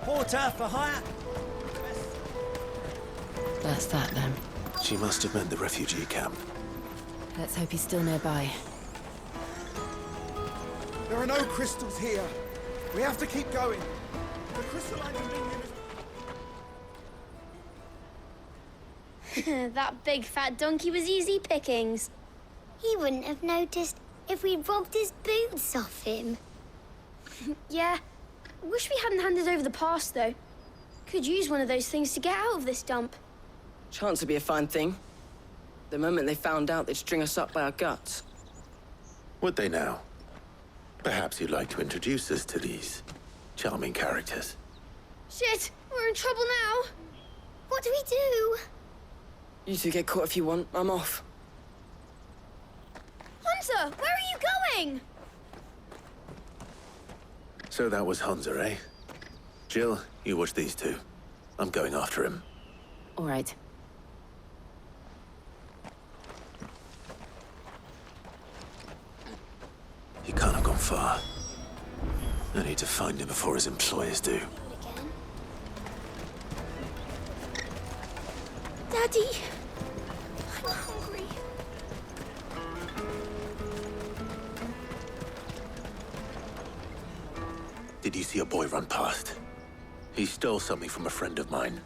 Porter for hire. That's that then. She must have meant the refugee camp. Let's hope he's still nearby. There are no crystals here. We have to keep going. The crystalline dominion is... That big fat donkey was easy pickings. He wouldn't have noticed if we'd robbed his boots off him. Yeah. Wish we hadn't handed over the pass, though. Could use one of those things to get out of this dump. Chance would be a fine thing. The moment they found out, they'd string us up by our guts. Would they now? Perhaps you'd like to introduce us to these charming characters. Shit, we're in trouble now. What do we do? You two get caught if you want. I'm off. Hunter, where are you going? So that was Hunter, eh? Jill, you watch these two. I'm going after him. All right. He can't have gone far. I need to find him before his employers do. Daddy, I'm hungry. Did you see a boy run past? He stole something from a friend of mine.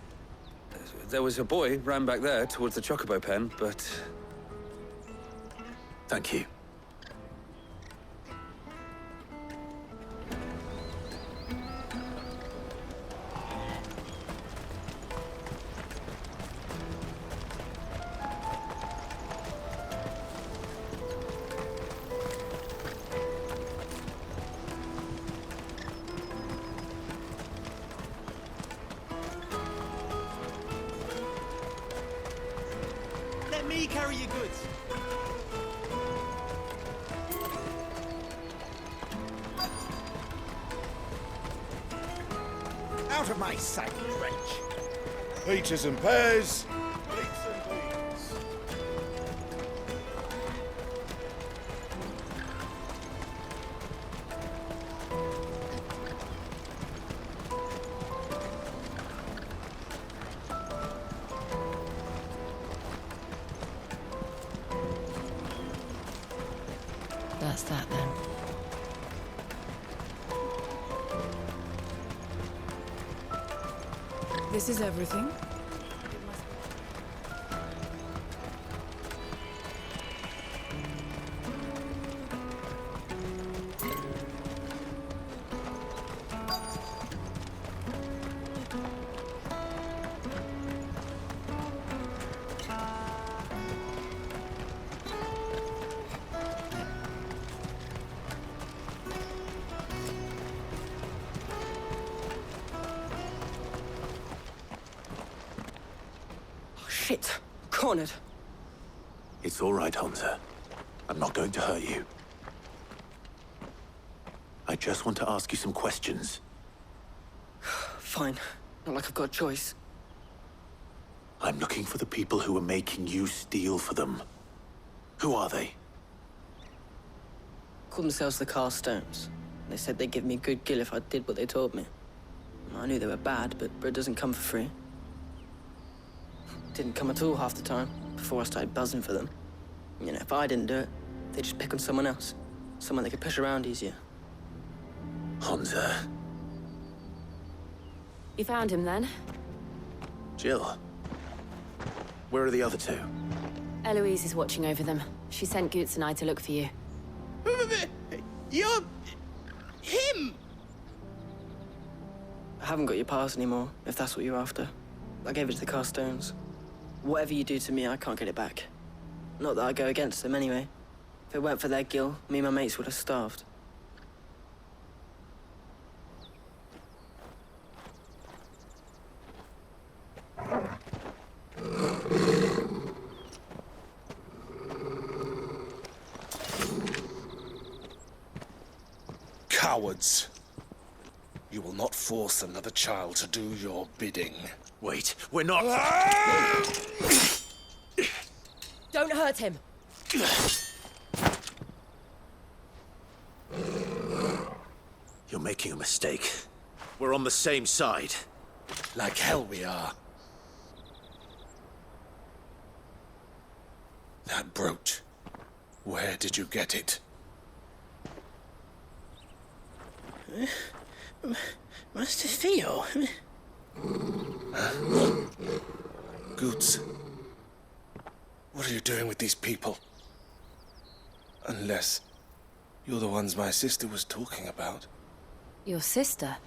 There was a boy ran back there towards the Chocobo pen, but... Thank you. Let me carry your goods. Out of my sight, wretch. Peaches and pears. Beets and beans. That's that then. This is everything? Shit. Cornered. It's all right, Hunter. I'm not going to hurt you. I just want to ask you some questions. Fine. Not like I've got a choice. I'm looking for the people who are making you steal for them. Who are they? Called themselves the Carstones. They said they'd give me good gill if I did what they told me. I knew they were bad, but bread doesn't come for free. Didn't come at all half the time, before I started buzzing for them. You know, if I didn't do it, they'd just pick on someone else. Someone they could push around easier. Hunter. You found him then? Jill. Where are the other two? Eloise is watching over them. She sent Goots and I to look for you. You're... him! I haven't got your pass anymore, if that's what you're after. I gave it to the Carstones. Whatever you do to me, I can't get it back. Not that I go against them anyway. If it weren't for their gill, me and my mates would have starved. Cowards! You will not force another child to do your bidding. Wait, we're not... Don't hurt him! You're making a mistake. we're on the same side. Like hell we are. That brooch. Where did you get it? Master Theo? Goots. What are you doing with these people? Unless you're the ones my sister was talking about. Your sister?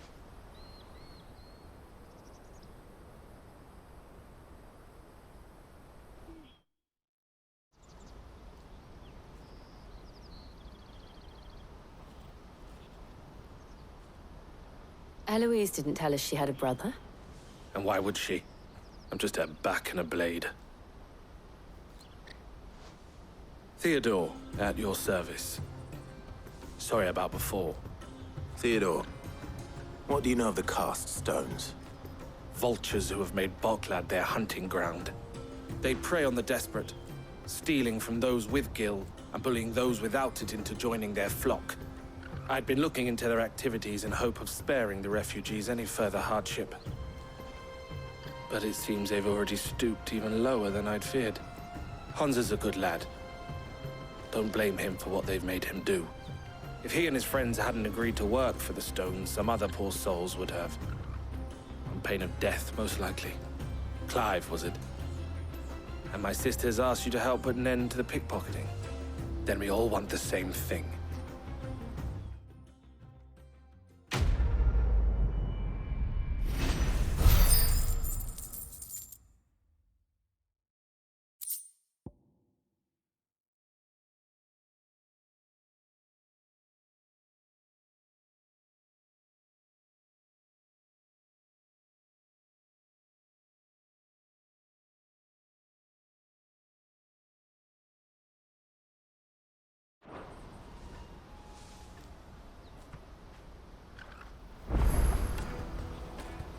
Eloise didn't tell us she had a brother. And why would she? I'm just a back and a blade. Theodore, at your service. Sorry about before. Theodore, what do you know of the cast stones? Vultures who have made Boklad their hunting ground. They prey on the desperate, stealing from those with gil and bullying those without it into joining their flock. I'd been looking into their activities in hope of sparing the refugees any further hardship. But it seems they've already stooped even lower than I'd feared. Hans is a good lad. Don't blame him for what they've made him do. If he and his friends hadn't agreed to work for the stones, some other poor souls would have. On pain of death, most likely. Clive, was it? And my sisters asked you to help put an end to the pickpocketing. Then we all want the same thing.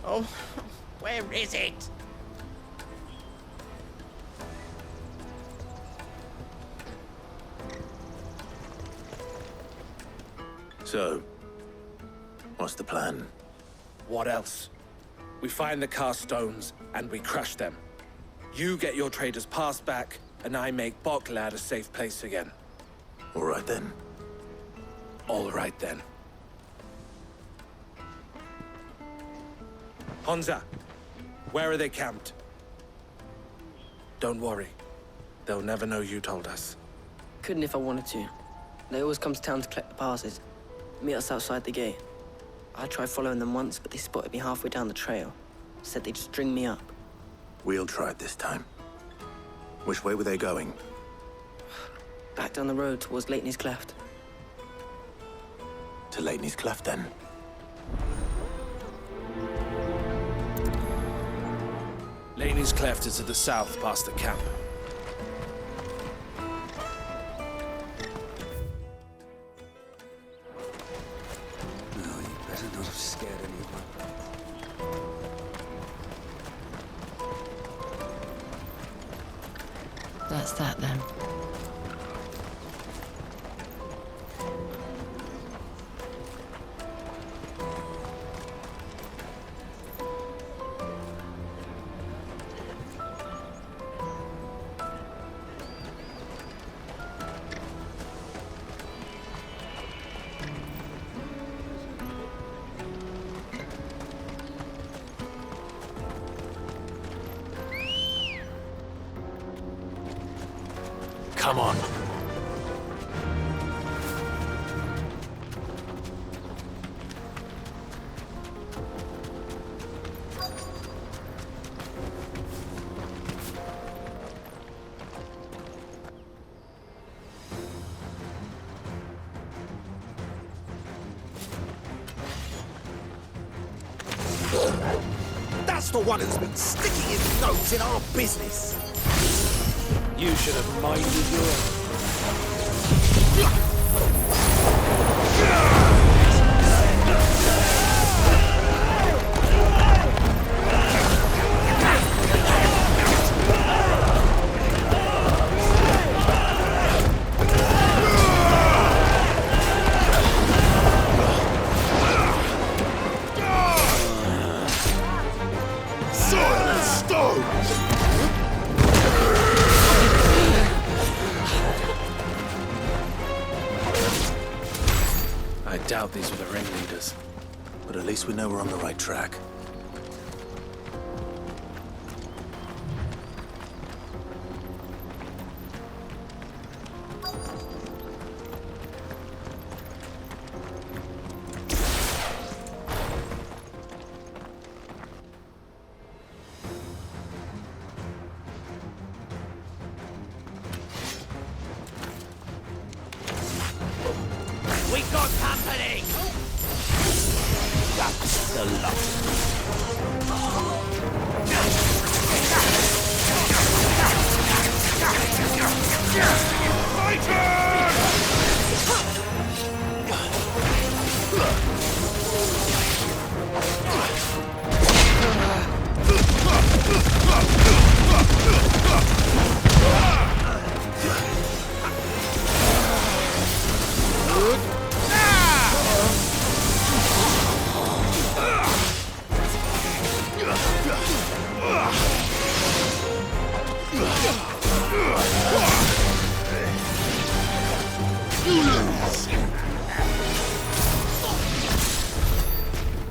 Oh, where is it? So, what's the plan? What else? We find the cast stones, and we crush them. You get your traders pass back, and I make Boklad a safe place again. All right then. All right then. Honza, where are they camped? Don't worry. They'll never know you told us. Couldn't if I wanted to. They always come to town to collect the passes. Meet us outside the gate. I tried following them once, but they spotted me halfway down the trail. Said they'd string me up. We'll try it this time. Which way were they going? Back down the road towards Leighton's Cleft. To Leighton's Cleft, then. Leighton's Cleft is to the south, past the camp. No, you better not have scared anyone. That's that then. Come on. That's the one who's been sticking his nose in our business. You should have minded your... doubt these were the ringleaders. But at least we know we're on the right track. We got company! That's the lot.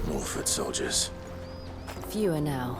More foot soldiers. Fewer now.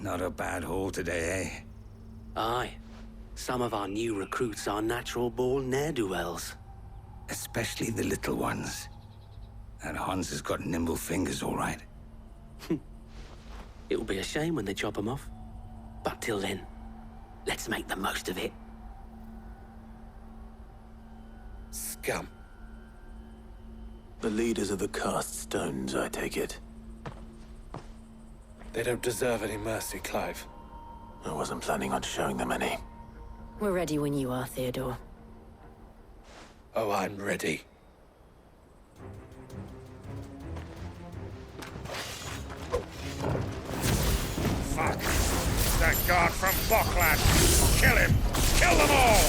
Not a bad haul today, eh? Aye. Some of our new recruits are natural-born ne'er-do-wells. Especially the little ones. That Hans has got nimble fingers, all right. It'll be a shame when they chop them off. But till then, let's make the most of it. Scum. The leaders of the cast stones, I take it. They don't deserve any mercy, Clive. I wasn't planning on showing them any. We're ready when you are, Theodore. Oh, I'm ready. Fuck! That guard from Bocklad! Kill him! Kill them all!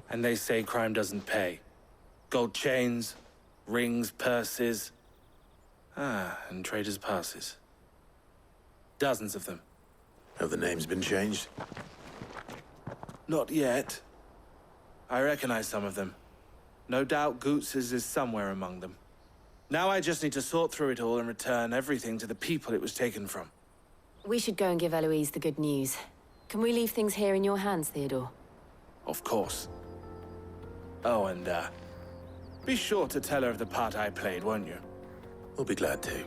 And they say crime doesn't pay. Gold chains, rings, purses. And traders' passes. Dozens of them. Have the names been changed? Not yet. I recognize some of them. No doubt Goots's is somewhere among them. Now I just need to sort through it all and return everything to the people it was taken from. We should go and give Eloise the good news. Can we leave things here in your hands, Theodore? Of course. Oh, and, be sure to tell her of the part I played, won't you? We'll be glad to.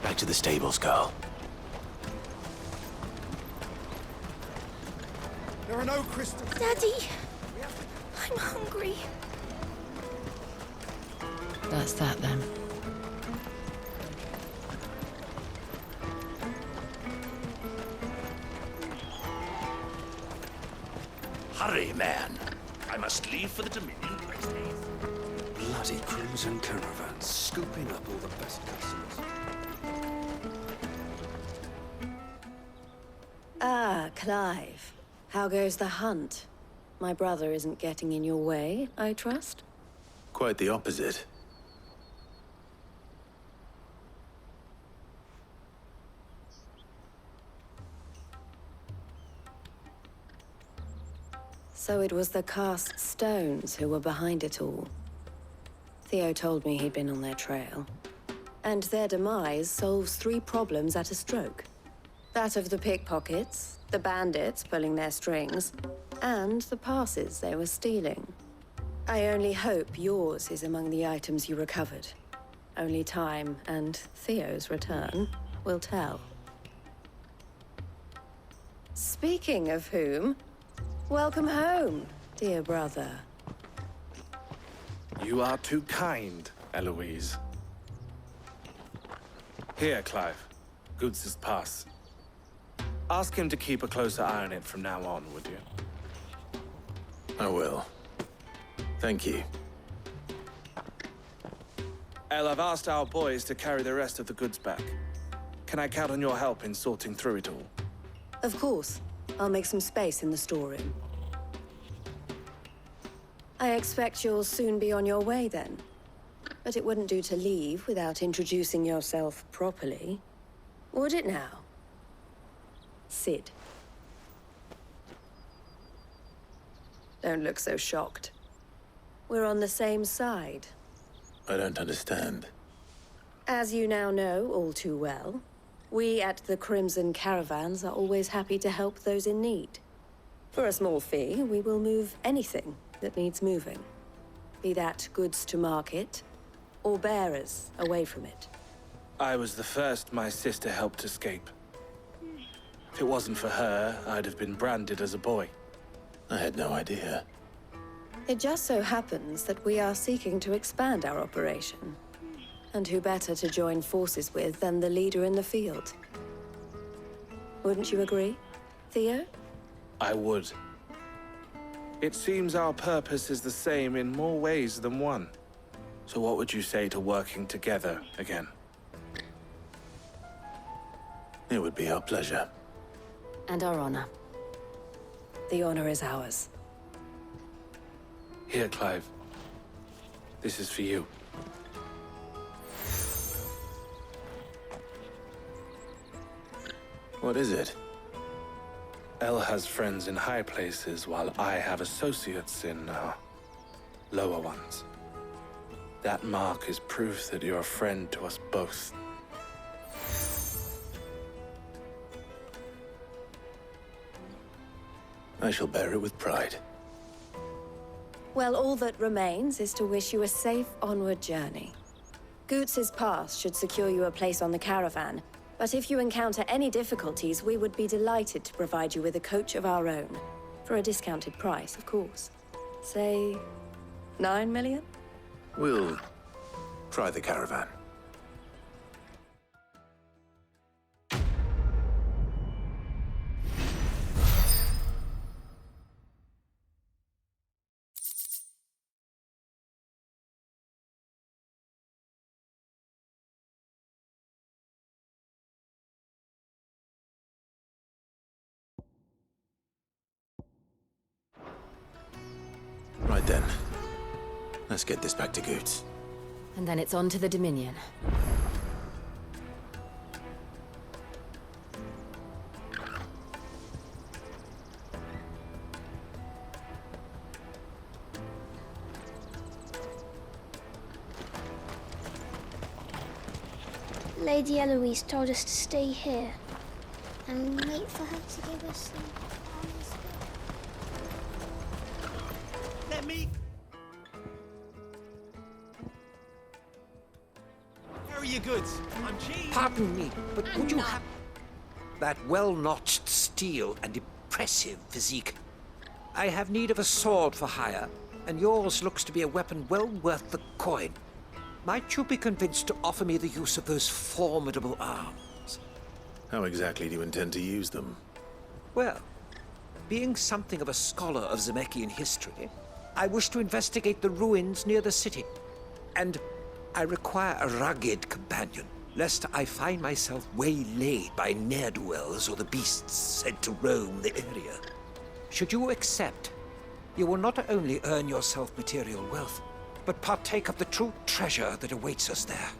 Back to the stables, girl. There are no crystals. Daddy, I'm hungry. That's that then. Hurry, man. I must leave for the Dominion next day. Bloody Crimson Caravans, scooping up all the best customers. Ah, Clive. How goes the hunt? My brother isn't getting in your way, I trust? Quite the opposite. So it was the cast stones who were behind it all. Theo told me he'd been on their trail. And their demise solves 3 problems at a stroke. That of the pickpockets, the bandits pulling their strings, and the passes they were stealing. I only hope yours is among the items you recovered. Only time and Theo's return will tell. Speaking of whom, welcome home, dear brother. You are too kind, Eloise. Here, Clive. Goots's pass. Ask him to keep a closer eye on it from now on, would you? I will. Thank you. El, I've asked our boys to carry the rest of the goods back. Can I count on your help in sorting through it all? Of course. I'll make some space in the storeroom. I expect you'll soon be on your way then. But it wouldn't do to leave without introducing yourself properly. Would it now? Sid. Don't look so shocked. We're on the same side. I don't understand. As you now know all too well, we at the Crimson Caravans are always happy to help those in need. For a small fee, we will move anything that needs moving. Be that goods to market, or bearers away from it. I was the first my sister helped escape. If it wasn't for her, I'd have been branded as a boy. I had no idea. It just so happens that we are seeking to expand our operation. And who better to join forces with than the leader in the field? Wouldn't you agree, Theo? I would. It seems our purpose is the same in more ways than one. So what would you say to working together again? It would be our pleasure. And our honor. The honor is ours. Here, Clive. This is for you. What is it? Elle has friends in high places, while I have associates in, lower ones. That mark is proof that you're a friend to us both. I shall bear it with pride. Well, all that remains is to wish you a safe onward journey. Goots's pass should secure you a place on the caravan, but if you encounter any difficulties, we would be delighted to provide you with a coach of our own. For a discounted price, of course. Say, 9 million? We'll try the caravan. Right then. Let's get this back to Goots. And then it's on to the Dominion. Lady Eloise told us to stay here. And wait for her to give us some honest. Let me... Carry your goods. I'm cheap. Pardon me, but would you have... That well-notched steel and impressive physique. I have need of a sword for hire, and yours looks to be a weapon well worth the coin. Might you be convinced to offer me the use of those formidable arms? How exactly do you intend to use them? Well, being something of a scholar of Zemeckis history, I wish to investigate the ruins near the city. And I require a rugged companion, lest I find myself waylaid by ne'er-do-wells or the beasts sent to roam the area. Should you accept, you will not only earn yourself material wealth, but partake of the true treasure that awaits us there.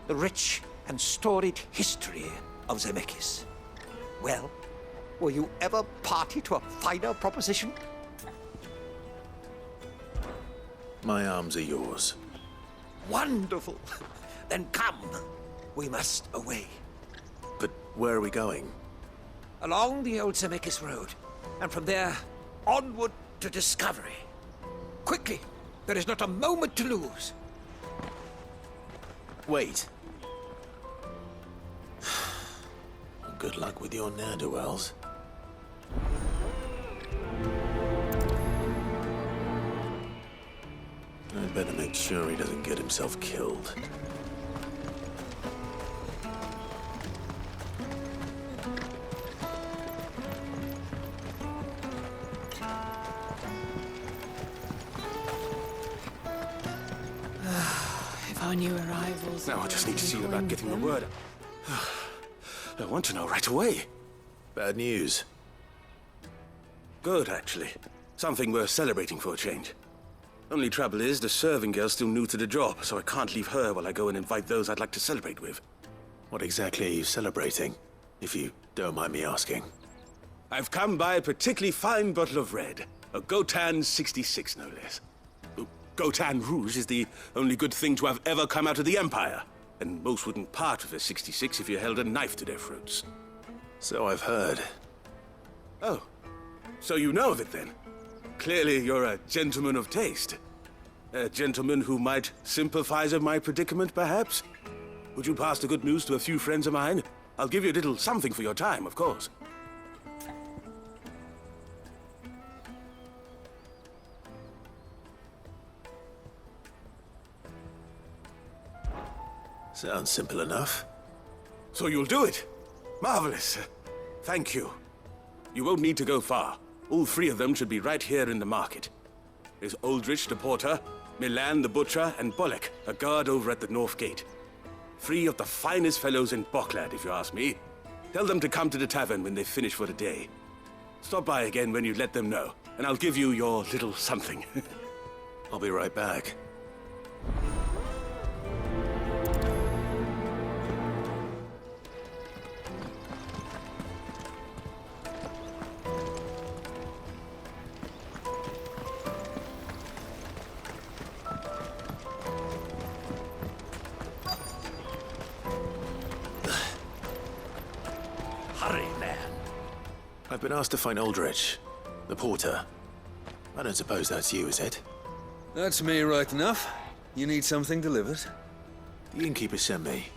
The rich and storied history of Zemeckis. Well, were you ever party to a finer proposition? My arms are yours. Wonderful! Then come. We must away. But where are we going? Along the old Zemeckis Road, and from there, onward to discovery. Quickly! There is not a moment to lose. Wait. Good luck with your ne'er-do-wells. I'd better make sure he doesn't get himself killed. If our new arrivals... Now I just need to see about getting the word out. I want to know right away. Bad news. Good, actually. Something worth celebrating for a change. Only trouble is, the serving girl's still new to the job, so I can't leave her while I go and invite those I'd like to celebrate with. What exactly are you celebrating, if you don't mind me asking? I've come by a particularly fine bottle of red. A Gotan 66, no less. Gotan Rouge is the only good thing to have ever come out of the Empire. And most wouldn't part with a 66 if you held a knife to their throats. So I've heard. Oh, so you know of it then? Clearly you're a gentleman of taste. A gentleman who might sympathize with my predicament, perhaps? Would you pass the good news to a few friends of mine? I'll give you a little something for your time, of course. Sounds simple enough. So you'll do it? Marvelous. Thank you. You won't need to go far. All three of them should be right here in the market. There's Aldrich, the porter, Milan the Butcher, and Bolek, a guard over at the North Gate. 3 of the finest fellows in Boklad, if you ask me. Tell them to come to the tavern when they finish for the day. Stop by again when you let them know, and I'll give you your little something. I'll be right back. Hurry, man. I've been asked to find Aldrich, the porter. I don't suppose that's you, is it? That's me right enough. You need something delivered? The innkeeper sent me.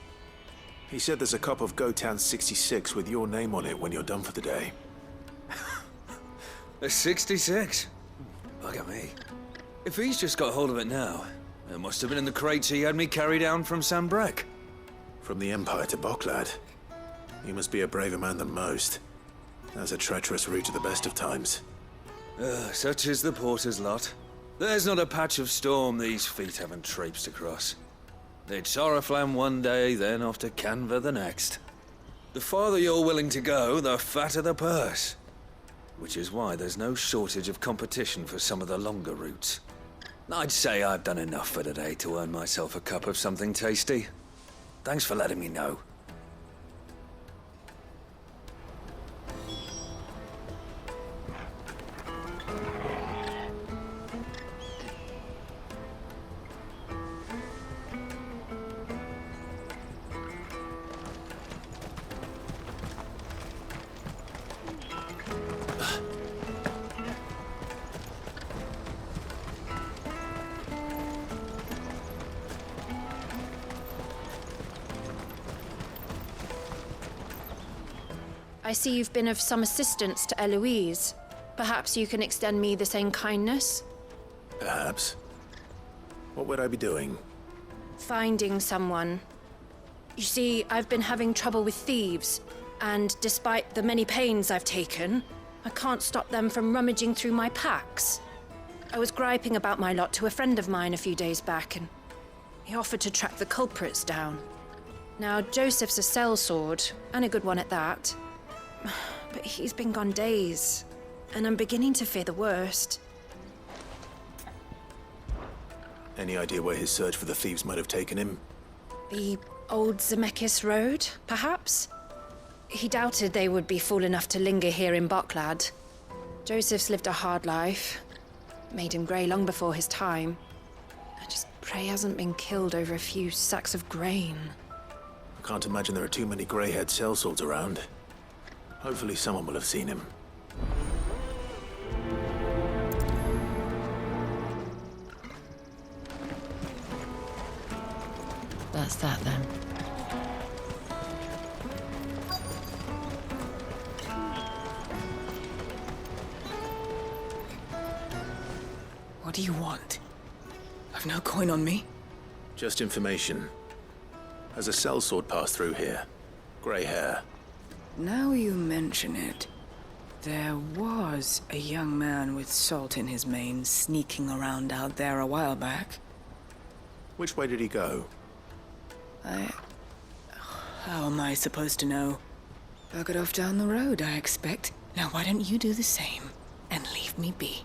He said there's a cup of Gotan 66 with your name on it when you're done for the day. A 66? Bugger me. If he's just got hold of it now, it must have been in the crates he had me carry down from Sambrek. From the Empire to Boklad. You must be a braver man than most. That's a treacherous route at the best of times. Such is the porter's lot. There's not a patch of storm these feet haven't traipsed across. It's Oriflamme one day, then off to Canva the next. The farther you're willing to go, the fatter the purse. Which is why there's no shortage of competition for some of the longer routes. I'd say I've done enough for today to earn myself a cup of something tasty. Thanks for letting me know. I see you've been of some assistance to Eloise. Perhaps you can extend me the same kindness? Perhaps. What would I be doing? Finding someone. You see, I've been having trouble with thieves, and despite the many pains I've taken, I can't stop them from rummaging through my packs. I was griping about my lot to a friend of mine a few days back, and he offered to track the culprits down. Now, Joseph's a sellsword, and a good one at that. But he's been gone days, and I'm beginning to fear the worst. Any idea where his search for the thieves might have taken him? The old Zemeckis Road, perhaps? He doubted they would be fool enough to linger here in Boklad. Joseph's lived a hard life. Made him grey long before his time. I just pray he hasn't been killed over a few sacks of grain. I can't imagine there are too many grey-haired sellswords around. Hopefully someone will have seen him. That's that then. What do you want? I've no coin on me. Just information. Has a sellsword passed through here? Grey hair. Now you mention it, there was a young man with salt in his mane sneaking around out there a while back. Which way did he go? How am I supposed to know? Buggered off down the road, I expect. Now why don't you do the same and leave me be?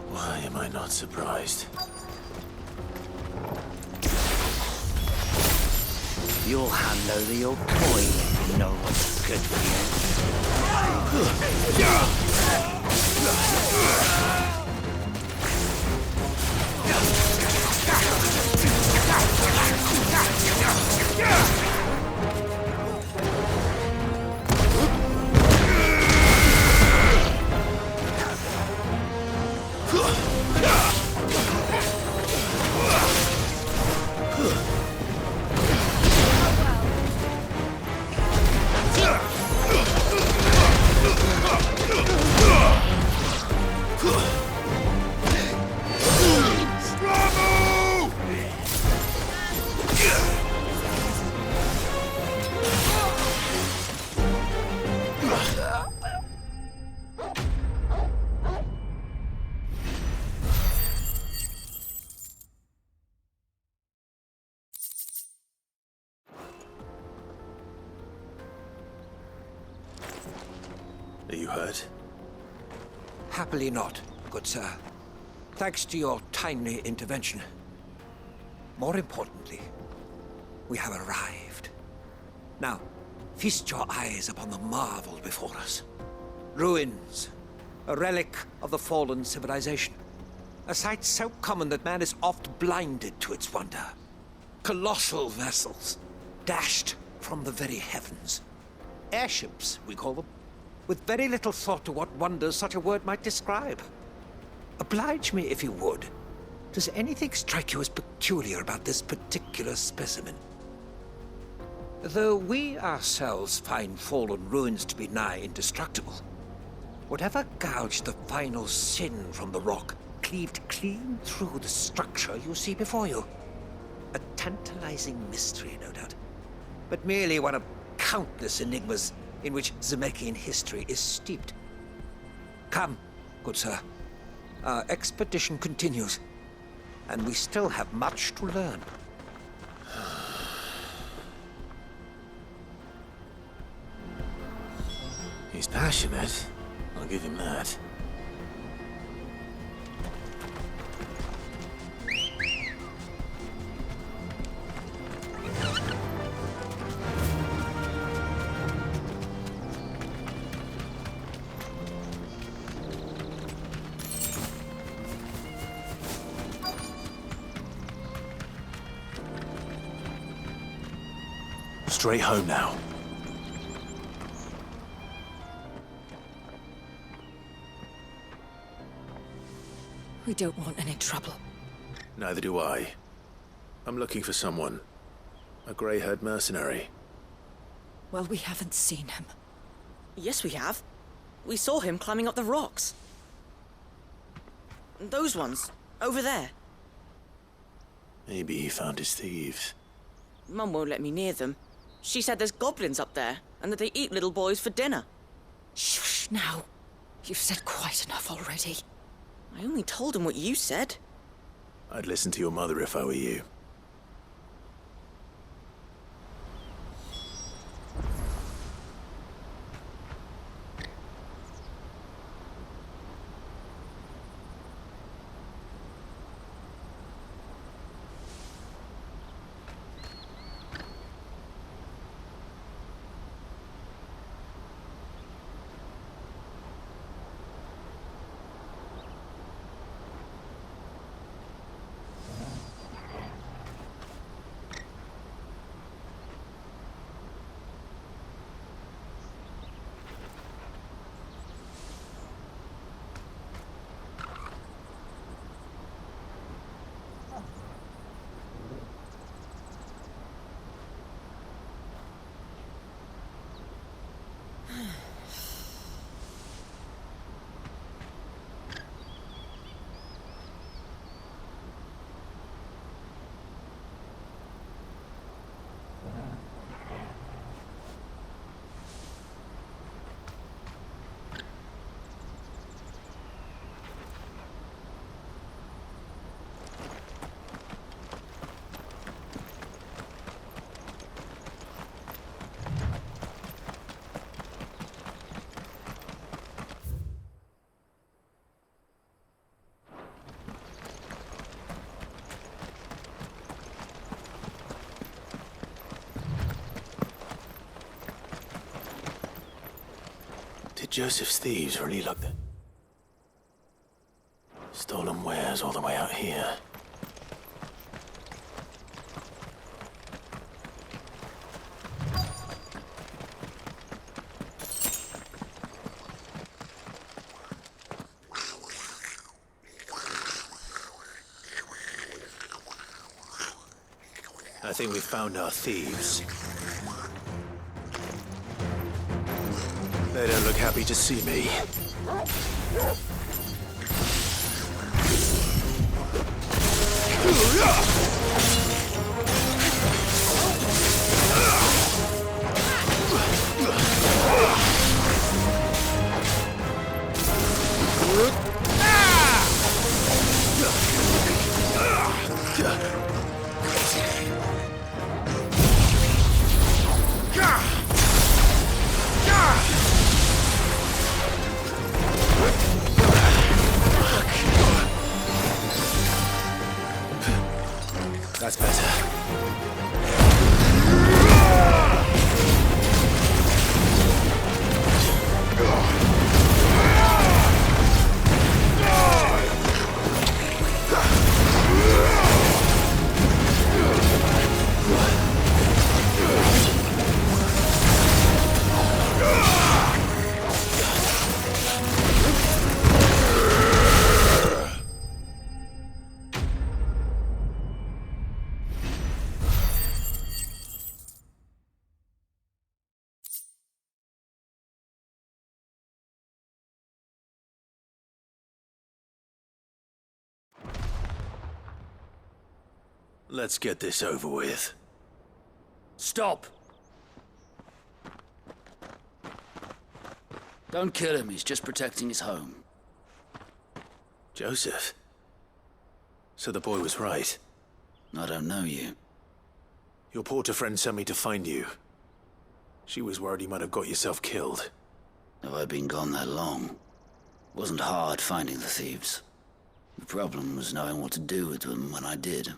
Why am I not surprised? You'll hand over your coin if you know what's good for Are you hurt? Happily not, good sir. Thanks to your timely intervention. More importantly, we have arrived. Now, feast your eyes upon the marvel before us. Ruins, a relic of the fallen civilization. A sight so common that man is oft blinded to its wonder. Colossal vessels, dashed from the very heavens. Airships, we call them, with very little thought to what wonders such a word might describe. Oblige me if you would. Does anything strike you as peculiar about this particular specimen? Though we ourselves find fallen ruins to be nigh indestructible, whatever gouged the final sin from the rock cleaved clean through the structure you see before you. A tantalizing mystery, no doubt, but merely one of countless enigmas in which Zemeckis history is steeped. Come, good sir. Our expedition continues, and we still have much to learn. He's passionate. I'll give him that. Straight home now. We don't want any trouble. Neither do I. I'm looking for someone. A grey-haired mercenary. Well, we haven't seen him. Yes, we have. We saw him climbing up the rocks. Those ones, over there. Maybe he found his thieves. Mum won't let me near them. She said there's goblins up there, and that they eat little boys for dinner. Shush now. You've said quite enough already. I only told him what you said. I'd listen to your mother if I were you. Did Joseph's thieves really look that? Stolen wares all the way out here. I think we found our thieves. They don't look happy to see me. better. Let's get this over with. Stop! Don't kill him, he's just protecting his home. Joseph? So the boy was right. I don't know you. Your porter friend sent me to find you. She was worried you might have got yourself killed. Have I been gone that long? Wasn't hard finding the thieves. The problem was knowing what to do with them when I did.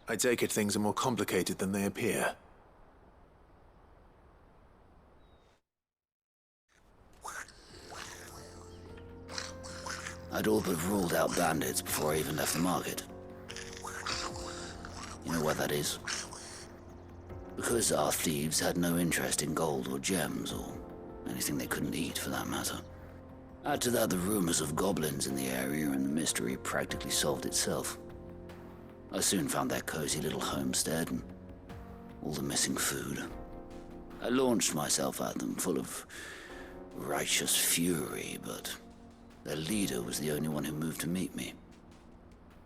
I take it things are more complicated than they appear. I'd all but ruled out bandits before I even left the market. You know why that is? Because our thieves had no interest in gold or gems, or anything they couldn't eat for that matter. Add to that the rumors of goblins in the area, and the mystery practically solved itself. I soon found their cozy little homestead and all the missing food. I launched myself at them, full of righteous fury, but their leader was the only one who moved to meet me.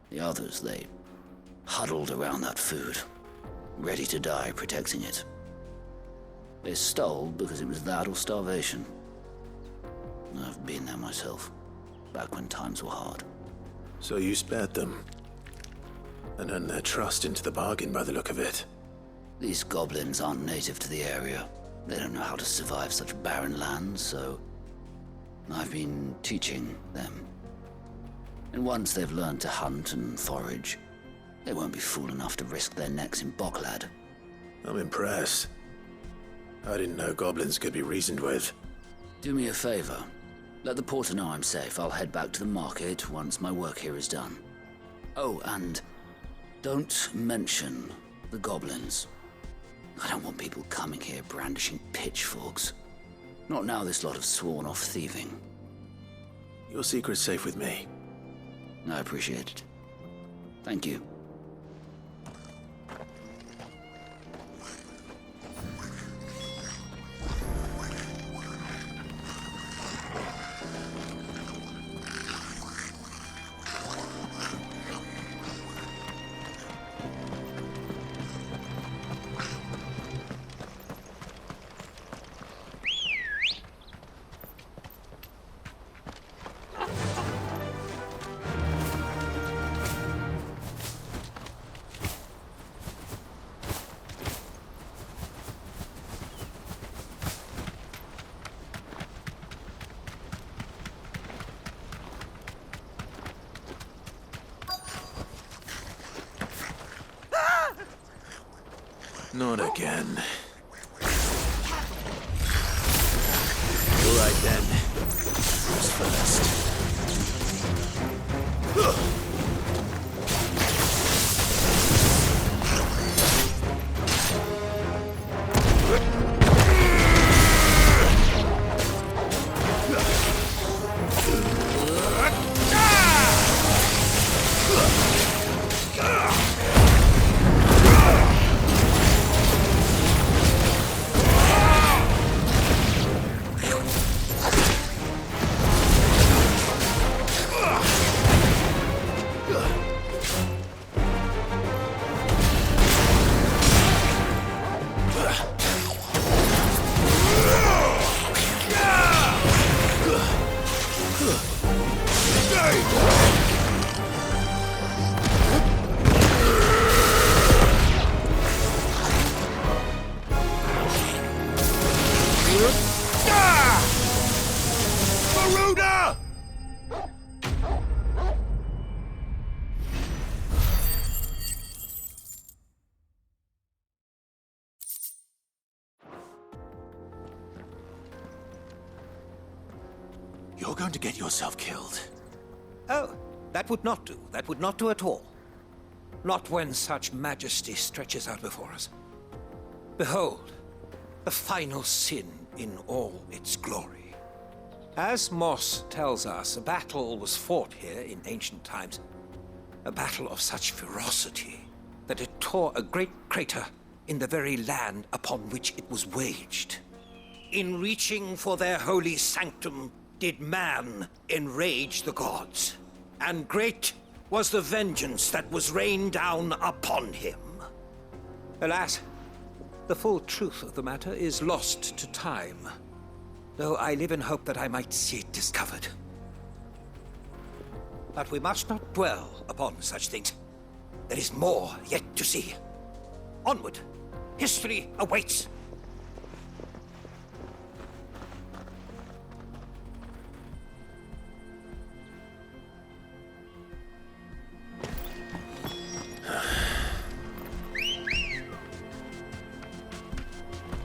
The others, they huddled around that food, ready to die protecting it. They stole because it was that or starvation. I've been there myself, back when times were hard. So you spared them? And earned their trust into the bargain by the look of it. These goblins aren't native to the area. They don't know how to survive such barren lands, so I've been teaching them. And once they've learned to hunt and forage, they won't be fool enough to risk their necks in Boklad. I'm impressed. I didn't know goblins could be reasoned with. Do me a favor. Let the porter know I'm safe. I'll head back to the market once my work here is done. Oh, and don't mention the goblins. I don't want people coming here brandishing pitchforks. Not now this lot have sworn off thieving. Your secret's safe with me. I appreciate it. Thank you. Not again. All right then. Who's first? You're going to get yourself killed. Oh, that would not do. That would not do at all. Not when such majesty stretches out before us. Behold, the final sin in all its glory. As Moss tells us, a battle was fought here in ancient times. A battle of such ferocity that it tore a great crater in the very land upon which it was waged. In reaching for their holy sanctum, did man enrage the gods, and great was the vengeance that was rained down upon him. Alas, the full truth of the matter is lost to time, though I live in hope that I might see it discovered. But we must not dwell upon such things. There is more yet to see. Onward! History awaits!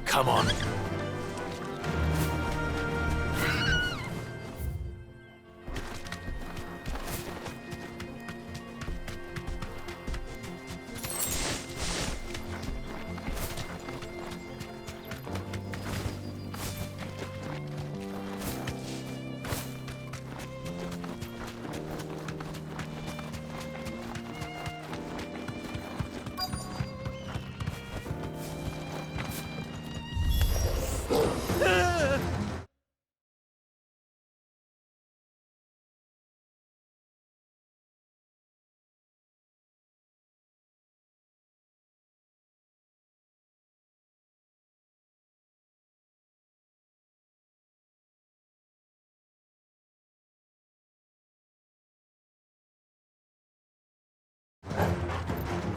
Come on.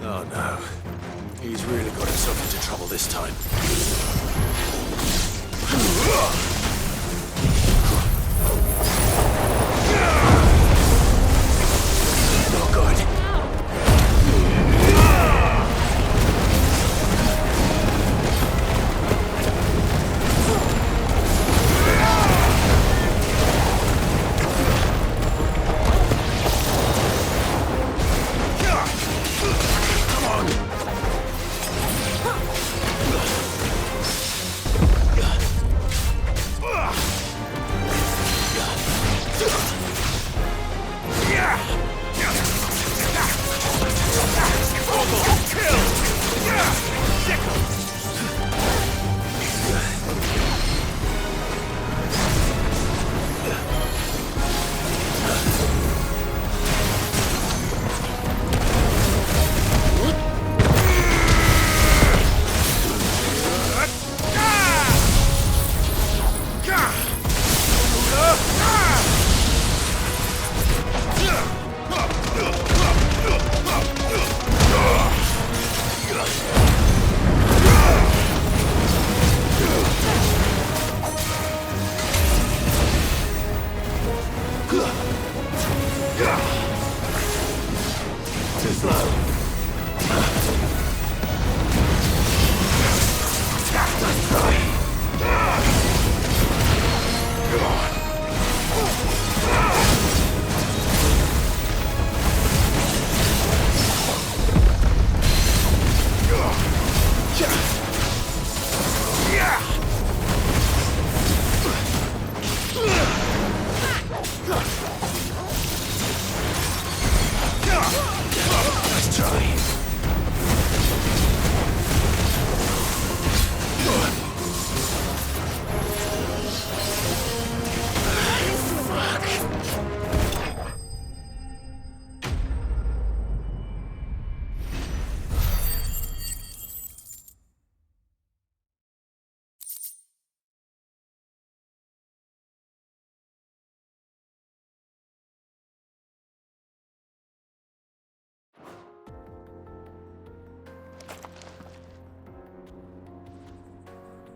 Oh no. He's really got himself into trouble this time. Not good.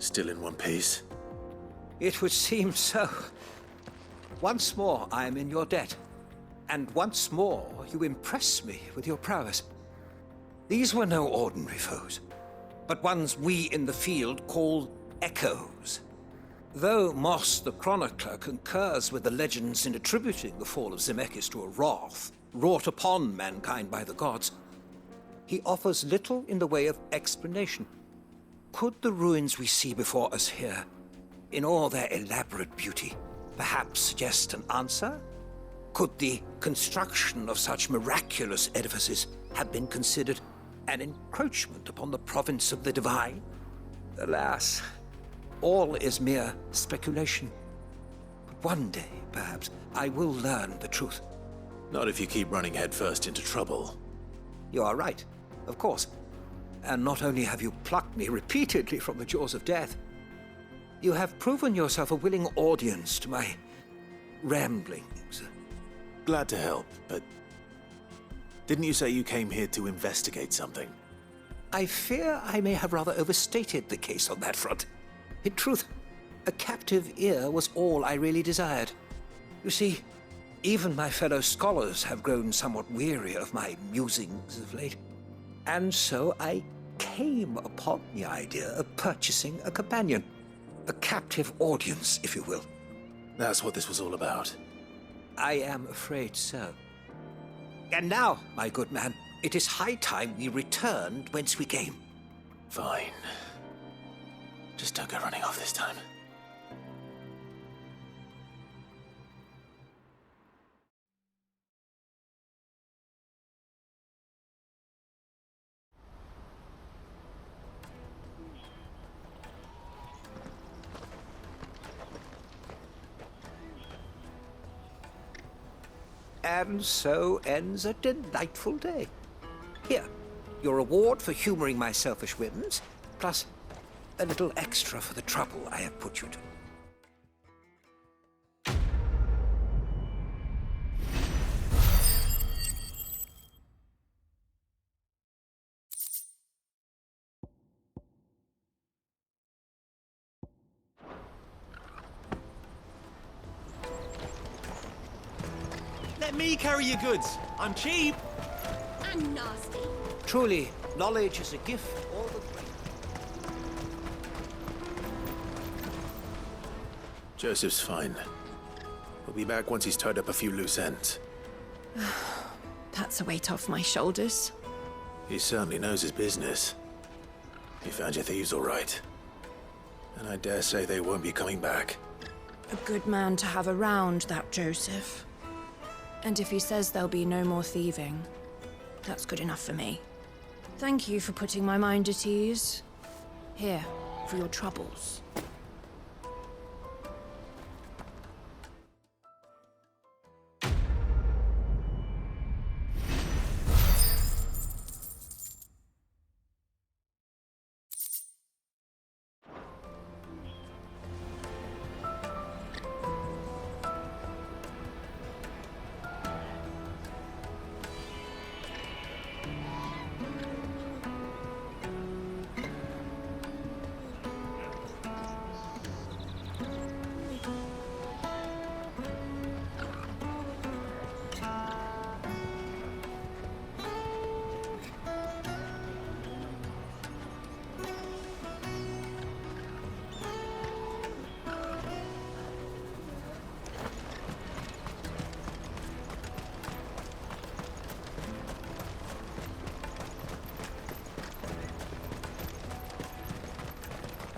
Still in one piece? It would seem so. Once more I am in your debt, and once more you impress me with your prowess. These were no ordinary foes, but ones we in the field call echoes. Though Moss the Chronicler concurs with the legends in attributing the fall of Zemeckis to a wrath wrought upon mankind by the gods, he offers little in the way of explanation. Could the ruins we see before us here, in all their elaborate beauty, perhaps suggest an answer? Could the construction of such miraculous edifices have been considered an encroachment upon the province of the divine? Alas, all is mere speculation. But one day, perhaps, I will learn the truth. Not if you keep running headfirst into trouble. You are right, of course. And not only have you plucked me repeatedly from the jaws of death, you have proven yourself a willing audience to my ramblings. Glad to help, but didn't you say you came here to investigate something? I fear I may have rather overstated the case on that front. In truth, a captive ear was all I really desired. You see, even my fellow scholars have grown somewhat weary of my musings of late. And so I came upon the idea of purchasing a companion. A captive audience, if you will. That's what this was all about. I am afraid so. And now, my good man, it is high time we returned whence we came. Fine. Just don't go running off this time. And so ends a delightful day. Here, your reward for humoring my selfish whims, plus a little extra for the trouble I have put you to. Let me carry your goods. I'm cheap. And nasty. Truly, knowledge is a gift all the greater. Joseph's fine. We'll be back once he's tied up a few loose ends. That's a weight off my shoulders. He certainly knows his business. You found your thieves all right. And I dare say they won't be coming back. A good man to have around, that Joseph. And if he says there'll be no more thieving, that's good enough for me. Thank you for putting my mind at ease. Here, for your troubles.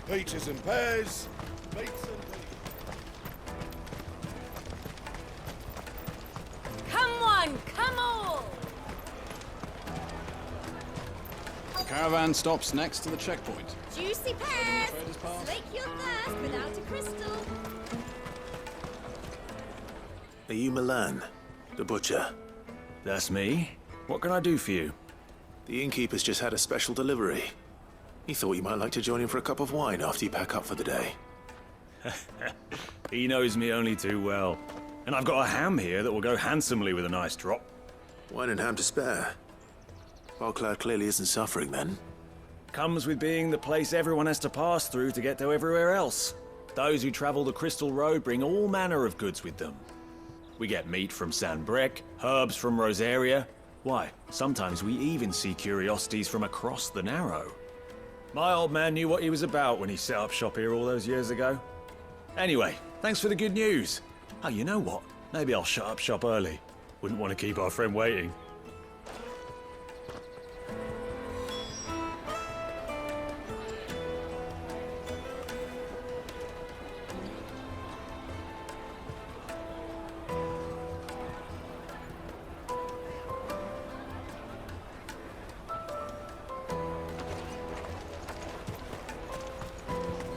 Peaches and pears, meats and Come one, come all! The caravan stops next to the checkpoint. Juicy pears! Slake your thirst without a crystal. Are you Milan, the butcher? That's me. What can I do for you? The innkeeper's just had a special delivery. He thought you might like to join him for a cup of wine after you pack up for the day. He knows me only too well. And I've got a ham here that will go handsomely with a nice drop. Wine and ham to spare. Boclad clearly isn't suffering then. Comes with being the place everyone has to pass through to get to everywhere else. Those who travel the Crystal Road bring all manner of goods with them. We get meat from San Brec, herbs from Rosaria. Why, sometimes we even see curiosities from across the Narrow. My old man knew what he was about when he set up shop here all those years ago. Anyway, thanks for the good news. Oh, you know what? Maybe I'll shut up shop early. Wouldn't want to keep our friend waiting.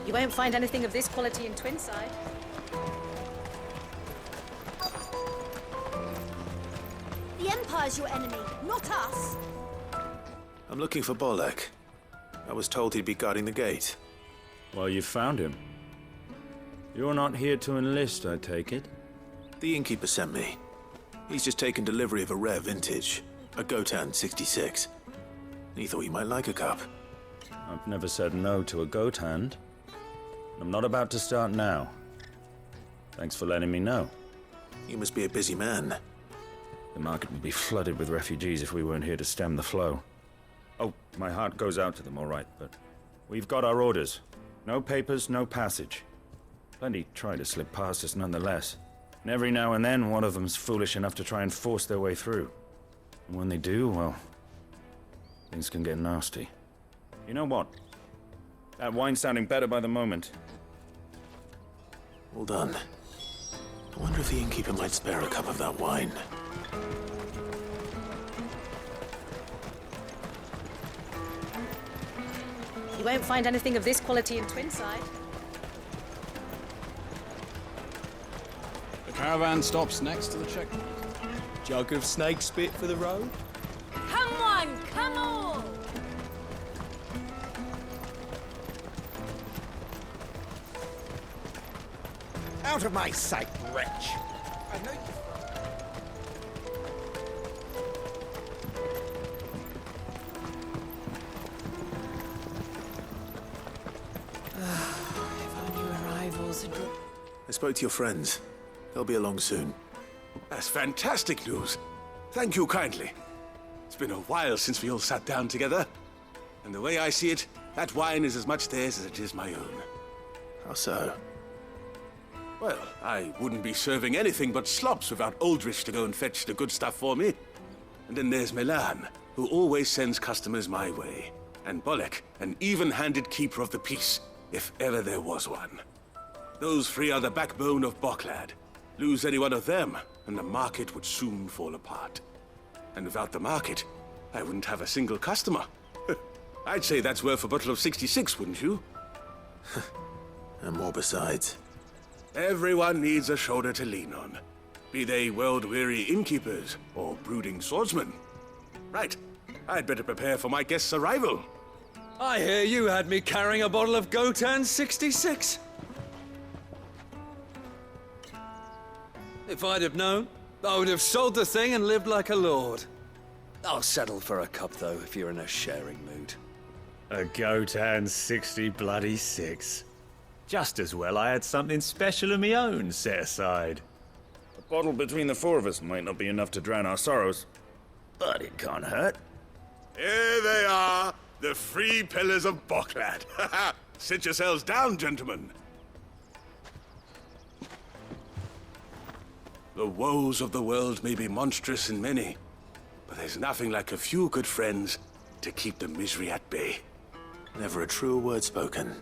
You won't find anything of this quality in Twinside. The Empire's your enemy, not us. I'm looking for Bolek. I was told he'd be guarding the gate. Well, you found him. You're not here to enlist, I take it? The innkeeper sent me. He's just taken delivery of a rare vintage, a Gotan 66. He thought you might like a cup. I've never said no to a goat hand. I'm not about to start now. Thanks for letting me know. You must be a busy man. The market would be flooded with refugees if we weren't here to stem the flow. Oh, my heart goes out to them, all right, but we've got our orders. No papers, no passage. Plenty try to slip past us nonetheless. And every now and then, one of them's foolish enough to try and force their way through. And when they do, well, things can get nasty. You know what? That wine's sounding better by the moment. Well done. I wonder if the innkeeper might spare a cup of that wine. You won't find anything of this quality in Twinside. The caravan stops next to the checkpoint. Jug of snake spit for the road? Come on, come on! Out of my sight, wretch! I know you... I spoke to your friends. They'll be along soon. That's fantastic news. Thank you kindly. It's been a while since we all sat down together. And the way I see it, that wine is as much theirs as it is my own. How so? Well, I wouldn't be serving anything but slops without Aldrich to go and fetch the good stuff for me. And then there's Milan, who always sends customers my way. And Bolek, an even-handed keeper of the peace, if ever there was one. Those three are the backbone of Boklad. Lose any one of them, and the market would soon fall apart. And without the market, I wouldn't have a single customer. I'd say that's worth a bottle of 66, wouldn't you? And more besides. Everyone needs a shoulder to lean on. Be they world-weary innkeepers or brooding swordsmen. Right, I'd better prepare for my guest's arrival. I hear you had me carrying a bottle of Gotan 66. If I'd have known, I would have sold the thing and lived like a lord. I'll settle for a cup, though, if you're in a sharing mood. A Gotan 66. Just as well I had something special of my own set aside. A bottle between the four of us might not be enough to drown our sorrows, but it can't hurt. Here they are, the three pillars of Boklad. Sit yourselves down, gentlemen. The woes of the world may be monstrous and many, but there's nothing like a few good friends to keep the misery at bay. Never a truer word spoken.